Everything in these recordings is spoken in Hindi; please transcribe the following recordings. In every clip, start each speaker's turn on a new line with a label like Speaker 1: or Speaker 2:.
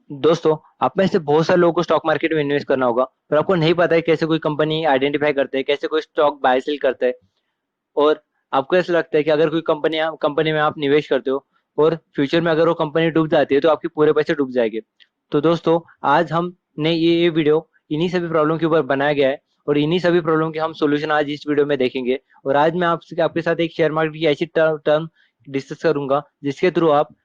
Speaker 1: दोस्तों, आप में से बहुत सारे लोगों को स्टॉक मार्केट में इन्वेस्ट करना होगा, पर आपको नहीं पता है कैसे कोई कंपनी आइडेंटिफाई करते हैं, कैसे कोई स्टॉक बाय सेल करते हैं। और आपको ऐसा लगता है कि अगर कोई कंपनी में आप निवेश करते हो और फ्यूचर में अगर वो कंपनी डूब जाती है तो आपके पूरे पैसे डूब जाएंगे। तो दोस्तों, आज हमने ये वीडियो इन्हीं सभी प्रॉब्लम के ऊपर बनाया गया है, और इन्हीं सभी प्रॉब्लम के हम सोल्यूशन आज इस वीडियो में देखेंगे। और आज मैं आपसे आपके साथ एक शेयर मार्केट की ऐसी टर्म डिस्कस करूंगा जिसके थ्रू आप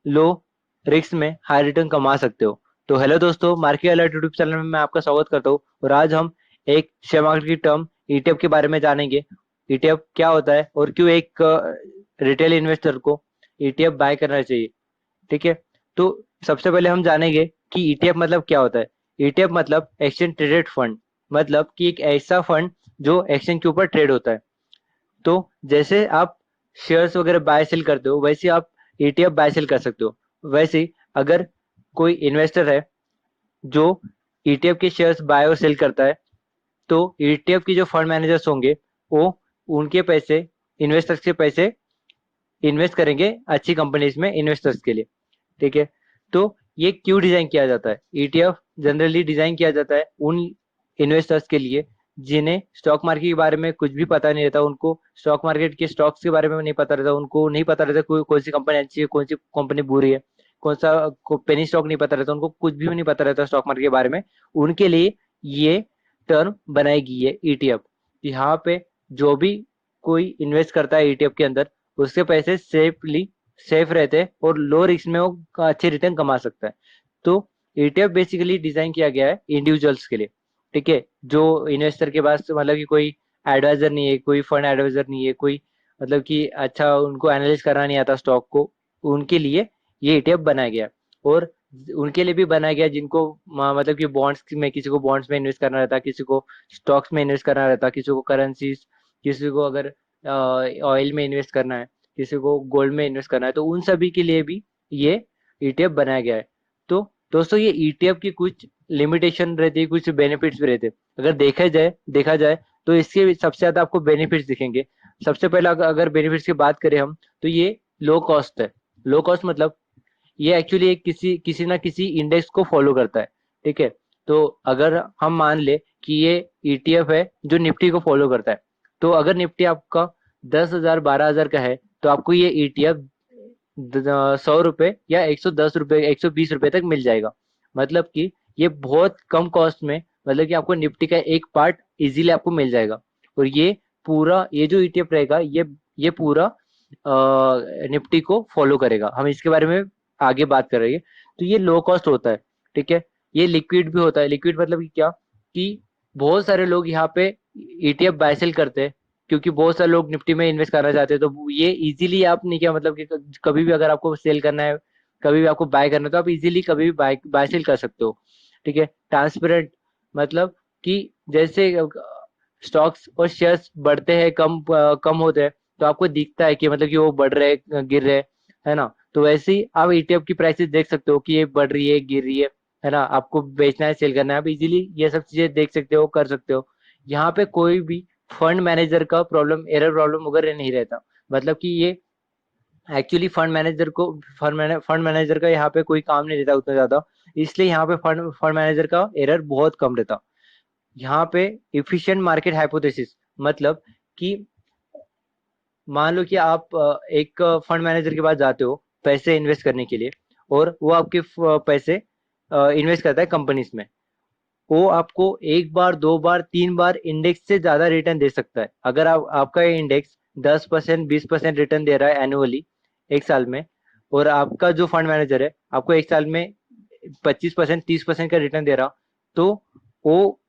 Speaker 1: लो रिस्क में हाई रिटर्न कमा सकते हो। तो हेलो दोस्तों, मार्केट अलर्ट यूट्यूब चैनल में मैं आपका स्वागत करता हूँ। और आज हम एक शेयर मार्केट की टर्म ईटीएफ के बारे में जानेंगे। ईटीएफ क्या होता है और क्यों एक रिटेल इन्वेस्टर को ईटीएफ बाय करना चाहिए। ठीक है। तो सबसे पहले हम जानेंगे कि ईटीएफ मतलब क्या होता है। ईटीएफ मतलब एक्सचेंज ट्रेडेड फंड, मतलब कि एक ऐसा फंड जो एक्सचेंज के ऊपर ट्रेड होता है। तो जैसे आप शेयर्स वगैरह बाय सेल करते हो, वैसे आप ईटीएफ बाय सेल कर सकते हो। वैसे ही अगर कोई इन्वेस्टर है जो ईटीएफ के शेयर्स बाय और सेल करता है, तो ईटीएफ की जो फंड मैनेजर्स होंगे वो उनके पैसे, इन्वेस्टर्स के पैसे इन्वेस्ट करेंगे अच्छी कंपनीज में इन्वेस्टर्स के लिए। ठीक है। तो ये क्यों डिजाइन किया जाता है? ईटीएफ जनरली डिजाइन किया जाता है उन इन्वेस्टर्स के लिए जिन्हें स्टॉक मार्केट के बारे में कुछ भी पता नहीं रहता। उनको स्टॉक मार्केट के स्टॉक्स के बारे में नहीं पता रहता, उनको नहीं पता रहता कौन सी कंपनी अच्छी है, कौन सी कंपनी बुरी है, कौन सा पेनी स्टॉक नहीं पता रहता, उनको कुछ भी नहीं पता रहता स्टॉक मार्केट के बारे में। उनके लिए ये टर्म बनाई गई है ईटीएफ। यहाँ पे जो भी कोई इन्वेस्ट करता है ईटीएफ के अंदर, उसके पैसे सेफ रहते हैं और लो रिस्क में वो अच्छे रिटर्न कमा सकता है। तो ईटीएफ बेसिकली डिजाइन किया गया है इंडिविजुअल्स के लिए। ठीक है। जो इन्वेस्टर के पास मतलब कि कोई एडवाइजर नहीं है, कोई फंड एडवाइजर नहीं है, कोई मतलब कि अच्छा उनको एनालिसिस करना नहीं आता स्टॉक को, उनके लिए ये ईटीएफ बनाया गया है। और उनके लिए भी बनाया गया है जिनको मतलब कि बॉन्ड्स में, किसी को बॉन्ड्स में इन्वेस्ट करना रहता है, किसी को स्टॉक्स में इन्वेस्ट करना रहता है, किसी को करेंसीज, किसी को अगर ऑयल में इन्वेस्ट करना है, किसी को गोल्ड में इन्वेस्ट करना है, तो उन सभी के लिए भी ये ईटीएफ बनाया गया है। तो दोस्तों, ये ईटीएफ की कुछ लिमिटेशन रहती है, कुछ बेनिफिट्स भी रहते हैं। अगर देखा जाए तो इसके सबसे ज्यादा आपको बेनिफिट्स दिखेंगे। सबसे पहला अगर बेनिफिट्स की बात करें हम, तो ये लो कॉस्ट है। लो कॉस्ट मतलब ये एक्चुअली एक किसी किसी ना किसी इंडेक्स को फॉलो करता है। ठीक है। तो अगर हम मान ले कि ये ईटीएफ है जो निफ्टी को फॉलो करता है, तो अगर निफ्टी आपका 10,000 12,000 का है, तो आपको ये ईटीएफ 100 रुपए या 110 रुपए, 120 रुपए तक मिल जाएगा। मतलब कि ये बहुत कम कॉस्ट में, मतलब कि आपको निफ्टी का एक पार्ट इजीली आपको मिल जाएगा। और ये जो ईटीएफ रहेगा, ये पूरा निफ्टी को फॉलो करेगा। हम इसके बारे में आगे बात कर रहे हैं। तो ये लो कॉस्ट होता है। ठीक है। ये लिक्विड भी होता है। लिक्विड मतलब कि क्या, कि बहुत सारे लोग यहाँ पे ईटीएफ बाय सेल करते हैं, क्योंकि बहुत सारे लोग निफ्टी में इन्वेस्ट करना चाहते हैं। तो ये इजीली आप नहीं, क्या मतलब कि कभी भी अगर आपको सेल करना है, कभी भी आपको बाय करना है, तो आप इजीली कभी भी बाय बाय सेल कर सकते हो। ठीक है। ट्रांसपेरेंट मतलब कि जैसे स्टॉक्स और शेयर्स बढ़ते हैं, कम होते हैं, तो आपको दिखता है कि मतलब कि वो बढ़ रहे हैं, गिर रहे हैं, है ना। तो वैसे ही आप ईटीएफ की प्राइसेस देख सकते हो कि ये बढ़ रही है, गिर रही है ना। आपको बेचना है, सेल करना है, आप इजीली ये सब चीजें देख सकते हो, कर सकते हो। यहाँ पे कोई भी फंड मैनेजर का प्रॉब्लम, एरर प्रॉब्लम वगैरह नहीं रहता। मतलब कि ये एक्चुअली फंड मैनेजर का यहाँ पे कोई काम नहीं रहता उतना ज्यादा। इसलिए यहाँ पे फंड मैनेजर का एरर बहुत कम रहता। यहाँ पे इफिशिएंट मार्केट हाइपोथेसिस मतलब कि मान लो कि आप एक फंड मैनेजर के पास जाते हो पैसे इन्वेस्ट करने के लिए, और वो आपके पैसे इन्वेस्ट करता है कंपनीज में। वो आपको एक बार, दो बार, तीन बार इंडेक्स से ज्यादा रिटर्न दे सकता है। अगर आपका ये इंडेक्स 10%, 20% रिटर्न दे रहा है एनुअली एक साल में, और आपका जो फंड मैनेजर है आपको एक साल में 25%, 30% का रिटर्न दे रहा, तो वो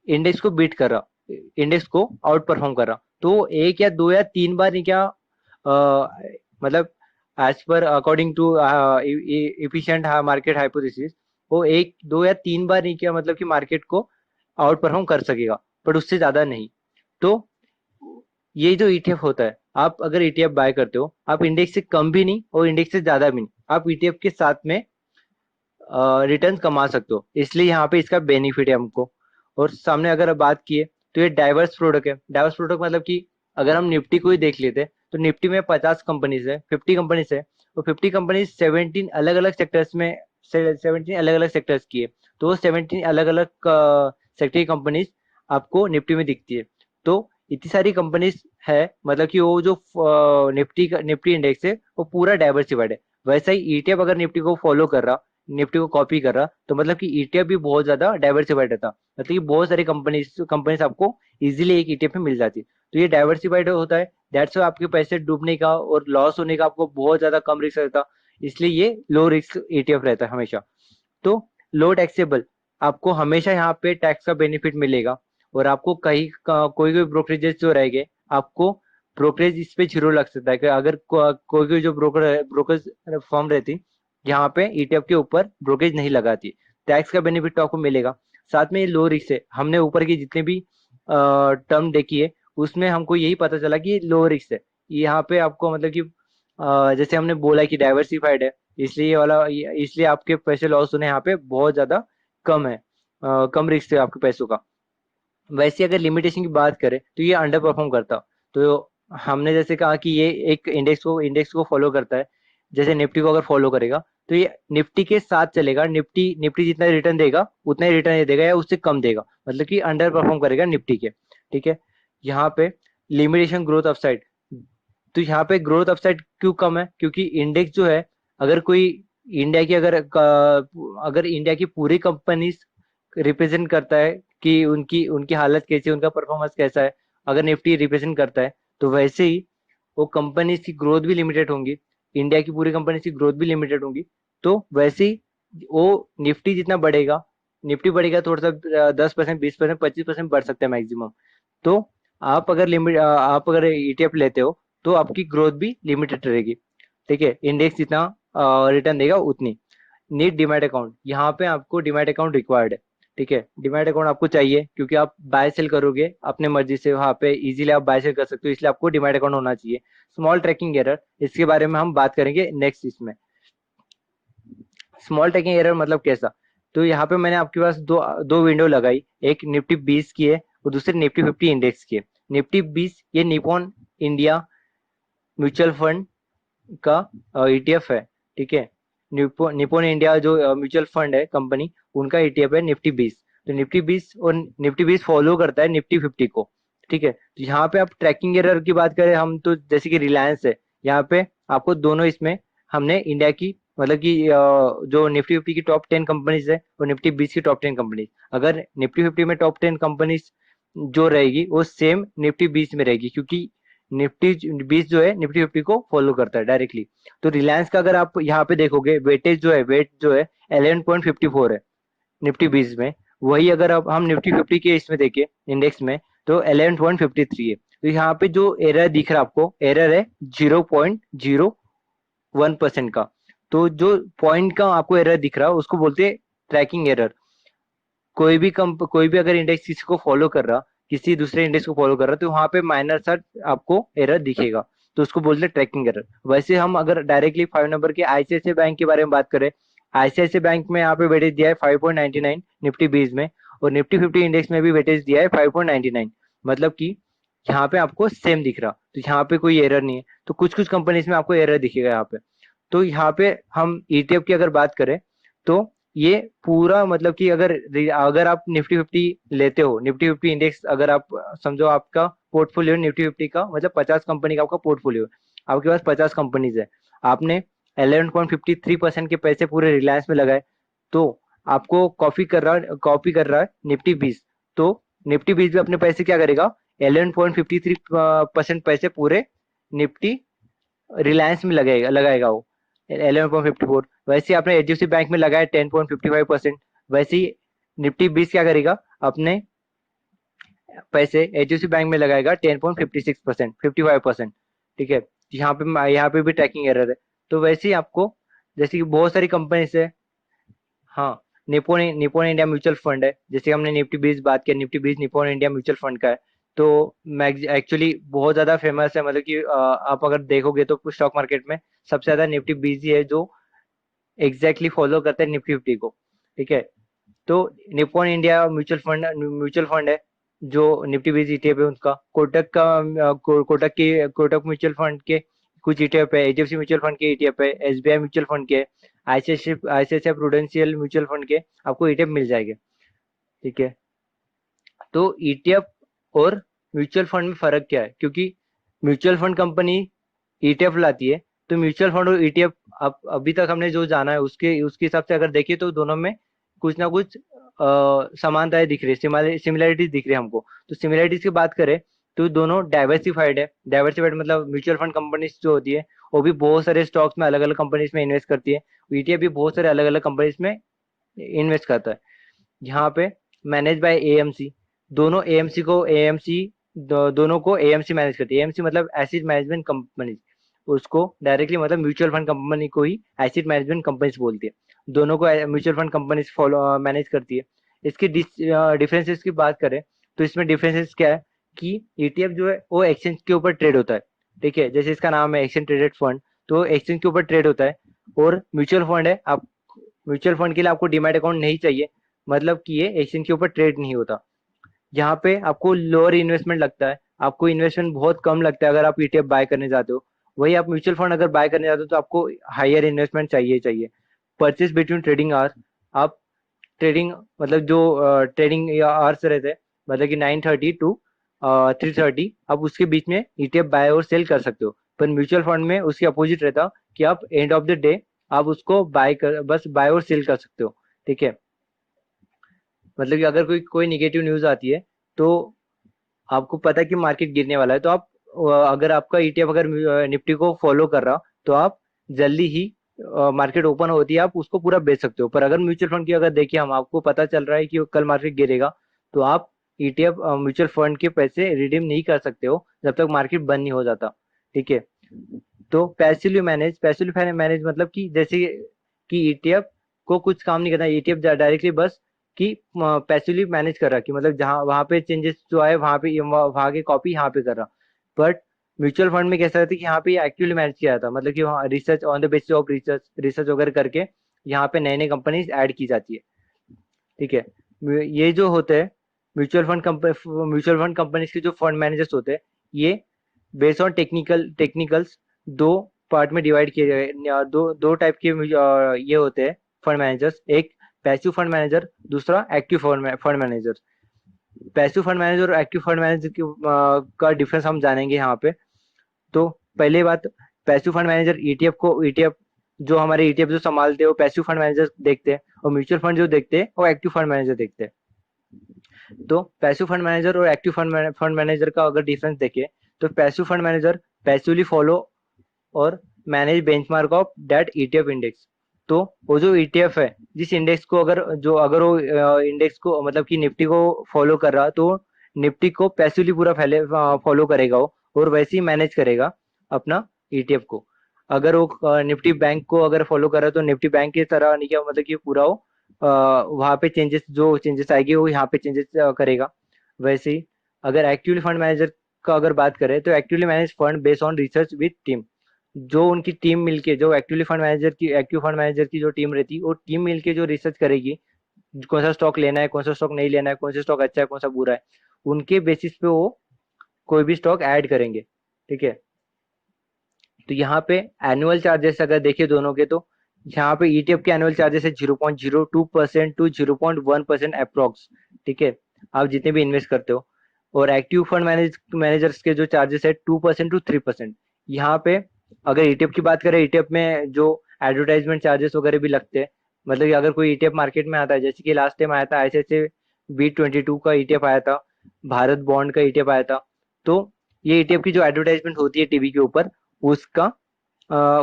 Speaker 1: इंडेक्स को बीट कर रहा, इंडेक्स को आउट परफॉर्म कर रहा। तो एक या दो या तीन बार नहीं, क्या मतलब as per according to efficient market hypothesis, वो एक दो या तीन बार नहीं, क्या मतलब कि मार्केट को आउट परफॉर्म कर सकेगा, पर उससे ज्यादा नहीं। तो ये जो ईटीएफ होता है, आप अगर ईटीएफ बाय करते हो, आप इंडेक्स से कम भी नहीं और इंडेक्स से ज्यादा भी नहीं, आप ईटीएफ के साथ में रिटर्न कमा सकते हो। इसलिए यहाँ पे इसका बेनिफिट है हमको। और सामने अगर आप बात किए, तो ये डाइवर्स प्रोडक्ट है। डाइवर्स प्रोडक्ट मतलब कि अगर हम निफ्टी को ही देख लेते हैं, तो निफ्टी में 50 कंपनीज है, 50 कंपनीज है। और 50 कंपनीज 17 अलग अलग सेक्टर्स में 17 अलग अलग सेक्टर्स की है। तो वो 17 अलग अलग सेक्टर की कंपनीज आपको निफ्टी में दिखती है। तो इतनी सारी कंपनीज है, मतलब कि वो जो निफ्टी का निफ्टी इंडेक्स है वो पूरा डाइवर्सिफाइड है। वैसा ही ईटीएफ अगर निफ्टी को फॉलो कर रहा, निफ्टी को कॉपी कर रहा, तो मतलब कि ईटीएफ भी बहुत ज्यादा डाइवर्सिफाइड रहता, मतलब कि बहुत सारी कंपनीज कंपनीज आपको इजीली एक ईटीएफ में मिल जाती है। तो ये डाइवर्सिफाइड होता है, दैट्स वाई आपके पैसे डूबने का और लॉस होने का आपको बहुत ज्यादा कम रिस्क रहता, इसलिए ये लो रिस्क ईटीएफ रहता है हमेशा। तो लो टैक्सेबल, आपको हमेशा यहाँ पे टैक्स का बेनिफिट मिलेगा। और आपको कहीं कोई कोई ब्रोकरेजेस जो रहेंगे, आपको ब्रोकरेज इस पे जीरो लग सकता है कि अगर कोई कोई जो ब्रोकर फर्म रहती, यहाँ पे ईटीएफ के ऊपर ब्रोकरेज नहीं लगाती, टैक्स का बेनिफिट तो आपको मिलेगा। साथ में ये लो रिस्क है, हमने ऊपर की जितने भी टर्म देखी है उसमें हमको यही पता चला कि ये लो रिस्क है। यहाँ पे आपको मतलब कि जैसे हमने बोला कि डाइवर्सिफाइड है, इसलिए ये वाला इसलिए आपके पैसे लॉस होने यहाँ पे बहुत ज्यादा कम है, कम रिस्क है आपके पैसों का। वैसे अगर लिमिटेशन की बात करें तो ये अंडर परफॉर्म करता। तो हमने जैसे कहा कि ये एक इंडेक्स को फॉलो करता है, जैसे निफ्टी को अगर फॉलो करेगा तो ये निफ्टी के साथ चलेगा, निफ्टी निफ्टी जितना रिटर्न देगा उतना ही रिटर्न देगा या उससे कम देगा, मतलब कि अंडर परफॉर्म करेगा निफ्टी के। ठीक है। यहाँ पे लिमिटेशन ग्रोथ अपसाइड, तो यहाँ पे ग्रोथ अपसाइड क्यों कम है, क्योंकि इंडेक्स जो है, अगर कोई इंडिया की अगर इंडिया की पूरी कंपनीज रिप्रेजेंट करता है कि उनकी उनकी हालत कैसी है, उनका परफॉर्मेंस कैसा है, अगर निफ्टी रिप्रेजेंट करता है, तो वैसे ही वो कंपनीज की ग्रोथ भी लिमिटेड होंगी, इंडिया की पूरी कंपनीज की ग्रोथ भी लिमिटेड होंगी। तो वैसे ही वो निफ्टी जितना बढ़ेगा, निफ्टी बढ़ेगा थोड़ा सा 10%, 20%, 25% बढ़ सकता है मैक्सिमम। तो आप अगर ईटीएफ लेते हो तो आपकी ग्रोथ भी लिमिटेड रहेगी। ठीक है, इंडेक्स जितना रिटर्न देगा उतनी। नीड डिमैट अकाउंट, यहाँ पे आपको डिमैट अकाउंट रिक्वायर्ड है। ठीक है, डिमैट अकाउंट आपको चाहिए क्योंकि आप बाय सेल करोगे अपने मर्जी से, वहाँ पे इजीली आप बाय सेल कर सकते हो, इसलिए आपको डिमैट अकाउंट होना चाहिए। स्मॉल ट्रैकिंग एरर, इसके बारे में हम बात करेंगे नेक्स्ट इसमें। स्मॉल ट्रैकिंग एरर मतलब कैसा, तो यहाँ पे मैंने आपके पास दो दो विंडो लगाई, एक निफ्टी 20 की है और दूसरी निफ्टी 50 इंडेक्स की है। निफ्टी 20 ये निपॉन इंडिया म्यूचुअल फंड का ईटीएफ है। ठीक है, निपोन इंडिया जो म्यूचुअल फंड है कंपनी, उनका ईटीएफ है निफ्टी 20। तो निफ्टी 20 और निफ्टी 20 फॉलो करता है निफ्टी 50 को। ठीक है, तो यहाँ पे आप ट्रैकिंग एरर की बात करें हम, तो जैसे कि रिलायंस है, यहाँ पे आपको दोनों इसमें हमने इंडिया की मतलब कि जो निफ्टी 50 की टॉप 10 कंपनीज है और निफ्टी 20 की टॉप 10 कंपनीज, अगर निफ्टी 50 में टॉप 10 कंपनीज जो रहेगी वो सेम निफ्टी 20 में रहेगी, क्योंकि निफ्टी 20 जो है निफ्टी 50 को फॉलो करता है डायरेक्टली। तो रिलायंस का अगर आप यहाँ पे देखोगे, वेट जो है 11.54 है निफ्टी 20 में। वही अगर अब हम निफ्टी 50 के इसमें देखें इंडेक्स में, तो 11.53 है। तो यहाँ पे जो एरर दिख रहा है आपको, एरर है 0.01% का। तो जो पॉइंट का आपको एरर दिख रहा है उसको बोलते हैं ट्रैकिंग एरर। कोई भी अगर इंडेक्स किसी को फॉलो कर रहा, किसी दूसरे इंडेक्स को फॉलो कर रहा, तो वहां पे माइनर सा आपको एरर दिखेगा, तो उसको बोलते हैं ट्रैकिंग एरर। वैसे हम अगर डायरेक्टली 5 नंबर के आईसीआईसीआई बैंक के बारे में बात करें, आईसीआईसीआई बैंक में यहाँ पे वेटेज दिया है 5.99 निफ्टी 20 में, और निफ्टी 50 इंडेक्स में भी वेटेज दिया है 5.99, मतलब कि यहाँ पे आपको सेम दिख रहा, तो यहाँ पे कोई एरर नहीं है। तो कुछ कुछ कंपनीज में आपको एरर दिखेगा यहाँ पे। तो यहाँ पे हम ईटीएफ की अगर बात करें, तो ये पूरा मतलब कि अगर आप निफ्टी 50 लेते हो, निफ्टी 50 इंडेक्स अगर आप समझो आपका पोर्टफोलियो निफ्टी 50 का मतलब 50 कंपनी का आपका पोर्टफोलियो है, आपके पास 50 कंपनीज है, आपने 11.53% के पैसे पूरे रिलायंस में लगाए, तो आपको कॉपी कर रहा है निफ्टी 20। तो निफ्टी 20 भी अपने पैसे क्या करेगा, 11.53% पैसे पूरे निफ्टी रिलायंस में लगेगा लगाएगा वो 11.54। वैसे ही आपने एचडीएफसी बैंक में लगाया 10.55%, वैसे ही निफ्टी 20 क्या करेगा, अपने पैसे एचडीएफसी बैंक में लगाएगा 10.56%, 55%। ठीक है, यहाँ पे भी ट्रैकिंग एरर है। तो वैसे ही आपको, जैसे कि बहुत सारी कंपनीज है। हाँ, Nippon Nippon India mutual fund है, जैसे हमने निफ्टी 20 बात की, Nifty 20 Nippon India mutual fund का है। तो एक्चुअली बहुत ज्यादा फेमस है, मतलब कि आप अगर देखोगे तो स्टॉक मार्केट में सबसे ज्यादा निफ्टी 20 ही है जो एग्जैक्टली फॉलो करता है निफ्टी 50 को। ठीक है, तो निप्पॉन इंडिया म्यूचुअल फंड है जो निफ्टी 20 ईटीएफ है उनका। कोटक म्यूचुअल फंड के कुछ ईटीएफ है, एचडीएफसी म्यूचुअल फंड के ईटीएफ है, एसबीआई म्यूचुअल फंड के है, आईसीआईसीआई प्रूडेंशियल म्यूचुअल फंड के आपको ईटीएफ मिल जाएंगे। ठीक है, तो ईटीएफ और म्यूचुअल फंड में फर्क क्या है, क्योंकि म्यूचुअल फंड कंपनी ईटीएफ लाती है, तो म्यूचुअल फंड और ईटीएफ अब अभी तक हमने जो जाना है उसके उसके हिसाब से अगर देखें तो दोनों में कुछ ना कुछ समानताएं दिख रही है, सिमिलरिटीज दिख रही है हमको। तो सिमिलरिटीज की बात करें तो दोनों डाइवर्सिफाइड है। डाइवर्सिफाइड मतलब म्यूचुअल फंड कंपनीज जो होती है वो भी बहुत सारे स्टॉक्स में अलग अलग कंपनीज में इन्वेस्ट करती है, ईटीएफ भी बहुत सारे अलग अलग कंपनीज में इन्वेस्ट करता है। यहाँ पे मैनेज बाय एएमसी, दोनों एएमसी को एएमसी दोनों को एएमसी मैनेज करती है। एएमसी मतलब एसिड मैनेजमेंट कंपनी, उसको डायरेक्टली मतलब म्यूचुअल फंड कंपनी को ही एसिड मैनेजमेंट कंपनीज बोलती है। दोनों को mutual fund companies follow manage करती है। इसकी डिफरेंसेस की बात करें तो इसमें डिफरेंसेस क्या है कि ईटीएफ जो है वो एक्सचेंज के ऊपर ट्रेड होता है। ठीक है, जैसे इसका नाम है एक्सचेंज ट्रेडेड फंड, तो एक्सचेंज के ऊपर ट्रेड होता है। और म्यूचुअल फंड है, आप म्यूचुअल फंड के लिए आपको डीमैट अकाउंट नहीं चाहिए, मतलब कि ये एक्सचेंज के ऊपर ट्रेड नहीं होता। यहाँ पे आपको लोअर इन्वेस्टमेंट लगता है, आपको इन्वेस्टमेंट बहुत कम लगता है अगर आप ईटीएफ बाय करने जाते हो। वही आप म्यूचुअल फंड अगर बाय करने जाते हो तो आपको हायर इन्वेस्टमेंट चाहिए चाहिए। परचेज बिटवीन ट्रेडिंग आवर, आप ट्रेडिंग मतलब जो ट्रेडिंग आवर्स रहते हैं, मतलब कि 9:30 टू 3:30, आप उसके बीच में ईटीएफ बाय और सेल कर सकते हो। पर म्यूचुअल फंड में उसके अपोजिट रहता कि आप एंड ऑफ द डे आप उसको बस बाय और सेल कर सकते हो। ठीक है, मतलब कि अगर कोई कोई निगेटिव न्यूज आती है तो आपको पता है कि मार्केट गिरने वाला है, तो आप अगर आपका ईटीएफ अगर निफ्टी को फॉलो कर रहा तो आप जल्दी ही मार्केट ओपन होती है आप उसको पूरा बेच सकते हो। पर अगर म्यूचुअल फंड की अगर देखिए हम आपको पता चल रहा है कि कल मार्केट गिरेगा, तो आप ईटीएफ म्यूचुअल फंड के पैसे रिडीम नहीं कर सकते हो जब तक मार्केट बंद नहीं हो जाता। ठीक है, तो पैसिवली मैनेज मतलब कि जैसे कि ईटीएफ को कुछ काम नहीं करना, ईटीएफ डायरेक्टली बस कि पैसिवली मैनेज कर रहा कि मतलब जहाँ वहां पे चेंजेस जो आए वहां पे वहां के कॉपी यहाँ पे कर रहा। बट म्यूचुअल फंड में कैसा रहता है कि यहाँ पे एक्टिवली मैनेज किया जाता, मतलब कि वहाँ research on the basis of research research वगैरह करके यहाँ पे नई नई कंपनीज ऐड की जाती है। ठीक है, ये जो होते हैं म्यूचुअल फंड कंपनीज के जो फंड मैनेजर्स होते हैं, ये बेस्ड ऑन टेक्निकल्स दो पार्ट में डिवाइड किए गए। दो दो टाइप के ये होते हैं फंड मैनेजर्स, एक पैसिव फंड मैनेजर, दूसरा active fund manager. Passive fund manager और एक्टिव फंड मैनेजर का डिफरेंस हम जानेंगे यहाँ पे। तो पहले बात, पैसिव फंड मैनेजर ईटीएफ जो हमारे ईटीएफ जो संभालते हैं वो पैसिव फंड मैनेजर देखते हैं, और म्यूचुअल फंड जो देखते हैं वो एक्टिव फंड मैनेजर देखते हैं। तो पैसिव फंड मैनेजर और एक्टिव फंड मैनेजर का अगर डिफरेंस देखें तो passive fund manager passively follow और manage benchmark of that ETF index. तो वो जो ईटीएफ है जिस इंडेक्स को अगर वो इंडेक्स को मतलब कि निफ्टी को फॉलो कर रहा, तो निफ्टी को पैसिवली पूरा फैले फॉलो करेगा वो, और वैसे ही मैनेज करेगा अपना ईटीएफ को। अगर वो निफ्टी बैंक को अगर फॉलो कर रहा है तो निफ्टी बैंक की तरह नहीं, क्या मतलब कि पूरा वो वहां पे चेंजेस आएगी वो यहाँ पे चेंजेस करेगा। वैसे ही अगर एक्टिवली फंड मैनेजर का अगर बात करें तो actively manage fund based on research with team. जो उनकी टीम मिलके जो एक्टिव फंड मैनेजर की जो टीम रहती है वो टीम मिलके जो रिसर्च करेगी, कौन सा स्टॉक लेना है, कौन सा स्टॉक नहीं लेना है, कौन सा स्टॉक अच्छा है, कौन सा बुरा है, उनके बेसिस पे वो कोई भी स्टॉक ऐड करेंगे। ठीक है, तो यहाँ पे एनुअल चार्जेस अगर देखें दोनों के, तो यहाँ पे ईटीएफ के एनुअल चार्जेस है 0.02% टू 0.1% अप्रोक्स। ठीक है, आप जितने भी इन्वेस्ट करते हो। और एक्टिव फंड मैनेजर्स के जो चार्जेस है 2% टू 3%। यहाँ पे अगर ईटीएफ की बात करें, ईटीएफ में जो एडवर्टाइजमेंट चार्जेस वगैरह भी लगते हैं, मतलब कि अगर कोई ईटीएफ मार्केट में आता है, जैसे कि लास्ट टाइम आया था आईसीआईसीआई B22 का ईटीएफ आया था, भारत बॉन्ड का ईटीएफ आया था। तो ये ईटीएफ की जो एडवर्टाइजमेंट होती है टीवी के ऊपर, उसका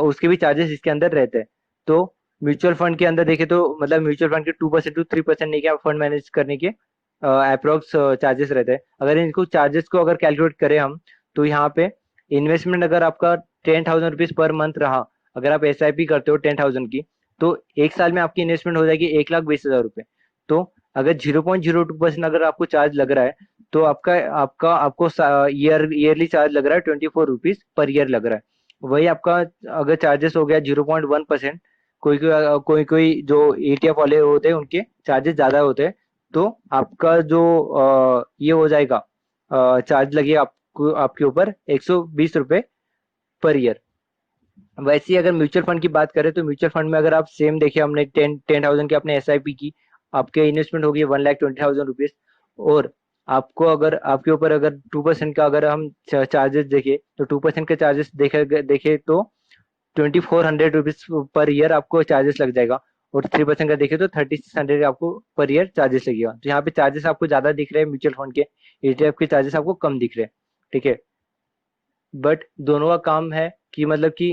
Speaker 1: उसके भी चार्जेस इसके अंदर रहते हैं। तो म्यूचुअल फंड के अंदर देखे तो मतलब म्यूचुअल फंड के 2% टू 3% नहीं, क्या फंड मैनेज करने के अप्रोक्स चार्जेस रहते हैं। अगर इनको चार्जेस को अगर कैलकुलेट करें हम, तो यहाँ पे इन्वेस्टमेंट अगर आपका 10,000 रुपीज पर मंथ रहा, अगर आप एसआईपी करते हो 10,000 की, तो एक साल में आपकी इन्वेस्टमेंट हो जाएगी 1,20,000 रुपए। तो अगर 0.02% अगर आपको चार्ज लग रहा है, तो आपका आपका आपको ईयरली चार्ज लग रहा है 24 रुपीज पर ईयर लग रहा है। वही आपका अगर चार्जेस हो गया 0.1%, कोई कोई जो ईटीएफ वाले होते हैं उनके चार्जेस ज्यादा होते हैं, तो आपका जो ये हो जाएगा चार्ज लगे आपको आपके ऊपर 120 रुपए पर ईयर। वैसे ही अगर म्यूचुअल फंड की बात करें तो म्यूचुअल फंड में अगर आप सेम देखें, हमने 10,000 की आपने एसआईपी की, आपके इन्वेस्टमेंट होगी 1,20,000 रुपीज। और आपको अगर आपके ऊपर अगर 2% का अगर हम चार्जेस देखें तो 2% के चार्जेस देखे तो 2,400 रुपीज पर ईयर आपको चार्जेस लग जाएगा। और 3% का देखे तो 3,600 आपको पर ईयर चार्जेस लगेगा। तो यहाँ पे चार्जेस आपको ज्यादा दिख रहे हैं म्यूचुअल फंड के, ईटीएफ के चार्जेस आपको कम दिख रहे हैं। ठीक है। बट दोनों का काम है कि मतलब कि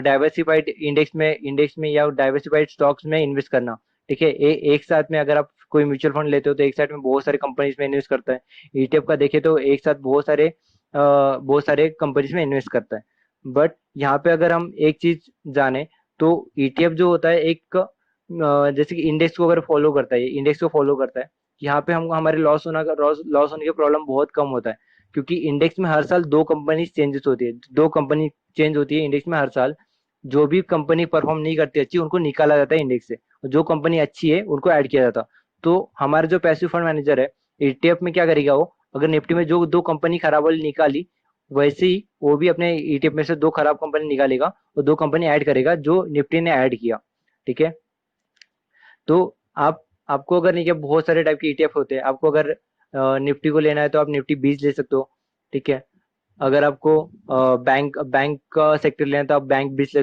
Speaker 1: डाइवर्सिफाइड इंडेक्स में या डाइवर्सिफाइड स्टॉक्स में इन्वेस्ट करना। ठीक है। एक साथ में अगर आप कोई म्यूचुअल फंड लेते हो तो एक साथ में बहुत सारे कंपनीज में इन्वेस्ट करता है। ईटीएफ का देखे तो एक साथ बहुत सारे कंपनीज में इन्वेस्ट करता है। बट यहाँ पे अगर हम एक चीज जाने तो ईटीएफ जो होता है जैसे कि इंडेक्स को अगर फॉलो करता है, इंडेक्स को फॉलो करता है, यहाँ पे हम हमारे लॉस होने का प्रॉब्लम बहुत कम होता है। क्योंकि इंडेक्स में हर साल दो कंपनी चेंजेस होती है, दो कंपनी चेंज होती है इंडेक्स में हर साल। जो भी कंपनी परफॉर्म नहीं करती अच्छी उनको निकाला जाता है इंडेक्स से, और जो कंपनी अच्छी है उनको ऐड किया जाता। तो हमारा जो पैसिव फंड मैनेजर है ईटीएफ में क्या करेगा, वो अगर निफ्टी में जो दो कंपनी खराब वाली निकाली, वैसे ही वो भी अपने ईटीएफ में से दो खराब कंपनी निकालेगा और दो कंपनी ऐड करेगा जो निफ्टी ने ऐड किया। ठीक है। तो आपको अगर नहीं, क्या बहुत सारे टाइप के ईटीएफ होते हैं, आपको अगर निफ्टी को लेना है तो आप निफ्टी 20 ले सकते हो। ठीक है। अगर आपको बैंक बैंक का सेक्टर लेना है तो आप बैंक 20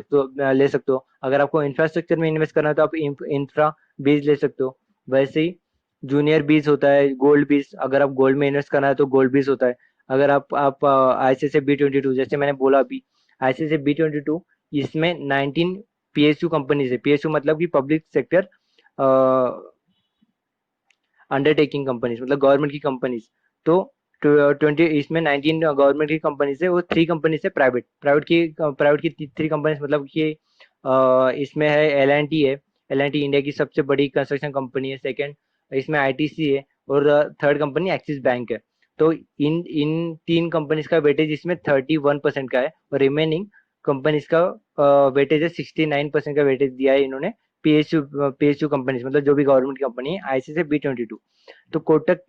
Speaker 1: ले सकते हो। अगर आपको इंफ्रास्ट्रक्चर में इन्वेस्ट करना है तो आप इंफ्रा 20 ले सकते हो। वैसे ही जूनियर 20 होता है, गोल्ड 20, अगर आप गोल्ड में इन्वेस्ट करना है तो गोल्ड 20 होता है। अगर आप आईसीआईसीआई B22, जैसे मैंने बोला अभी, आईसीआईसीआई B22, इसमें 19 पीएसयू कंपनीज है। पीएसयू मतलब कि पब्लिक सेक्टर अंडरटेकिंग कंपनीज, मतलब गवर्नमेंट की कंपनीज। तो 20 इसमें 19 गवर्नमेंट की कंपनीज है, वो 3 कंपनीज है प्राइवेट की 3 कंपनीज, मतलब कि इसमें है L&T है। L&T इंडिया की सबसे बड़ी कंस्ट्रक्शन कंपनी है। सेकंड इसमें आईटीसी है। और थर्ड कंपनी एक्सिस बैंक है। तो इन इन 3 कंपनीज का वेटेज इसमें 31% का है, और रिमेनिंग कंपनीज का वेटेज है 69% का वेटेज दिया है इन्होंने पीएसयू कंपनीज, मतलब जो भी गवर्नमेंट की कंपनी है, आईसीआईसीआई B22। तो कोटक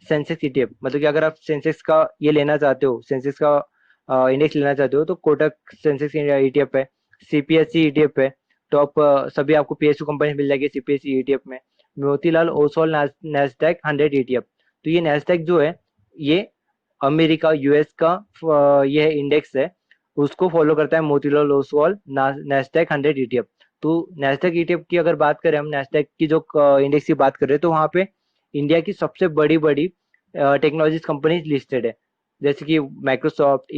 Speaker 1: सेंसेक्स ईटीएफ, मतलब कि अगर आप सेंसेक्स का ये लेना चाहते हो, सेंसेक्स का इंडेक्स लेना चाहते हो तो कोटक सेंसेक्स ईटीएफ है। सीपीएससी ईटीएफ है। टॉप सभी आपको पीएसयू कंपनी मिल जाएगी सीपीएससी ईटीएफ में। Motilal Oswal Nasdaq 100 ETF. तो ये नेस्डैक जो है, ये अमेरिका यूएस का ये इंडेक्स है, उसको फॉलो करता है मोतीलाल ओसवाल नेस्डैक 100 ईटीएफ। तो नेस्डैक ईटीएफ की अगर बात करें, हम नेस्डैक की जो इंडेक्स की बात कर रहे हैं, तो वहाँ पे इंडिया की सबसे बड़ी बड़ी टेक्नोलॉजी कंपनी लिस्टेड है। जैसे कि माइक्रोसॉफ्ट,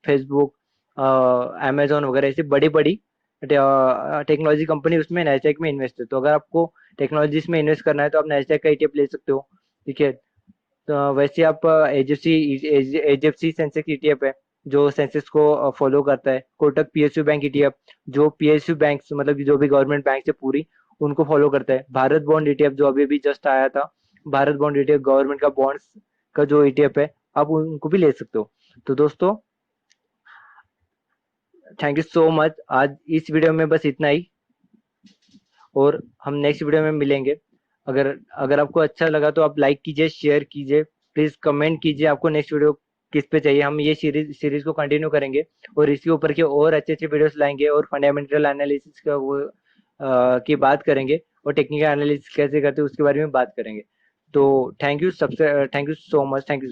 Speaker 1: फेसबुक, अमेजोन वगैरह, ऐसी बड़ी बड़ी टेक्नोलॉजी कंपनी उसमें नेस्डैक में इन्वेस्ट है। तो अगर आपको टेक्नोलॉजीज में इन्वेस्ट करना है तो आप नेस्डैक का ईटीएफ ले सकते हो। ठीक है। तो वैसे आप एचडीएफसी सेंसेक्स ईटीएफ है, जो सेंसेक्स को फॉलो करता है। कोटक पीएसयू बैंक ईटीएफ, जो पीएसयू बैंक मतलब कि जो भी गवर्नमेंट बैंक है पूरी, उनको फॉलो करता है। भारत बॉन्ड ईटीएफ जो अभी अभी जस्ट आया था, भारत बॉन्ड ईटीएफ गवर्नमेंट का बॉन्ड्स का जो ईटीएफ है, आप उनको भी ले सकते हो। तो दोस्तों, थैंक यू सो मच। आज इस वीडियो में बस इतना ही, और हम नेक्स्ट वीडियो में मिलेंगे। अगर अगर आपको अच्छा लगा तो आप लाइक कीजिए, शेयर कीजिए, प्लीज कमेंट कीजिए आपको नेक्स्ट वीडियो किस पे चाहिए। हम ये सीरीज को कंटिन्यू करेंगे और इसके ऊपर के और अच्छे अच्छे वीडियोस लाएंगे, और फंडामेंटल एनालिसिस का की बात करेंगे, और टेक्निकल एनालिसिस कैसे करते हैं उसके बारे में बात करेंगे। तो थैंक यू सबसे, thank you so much, thank you.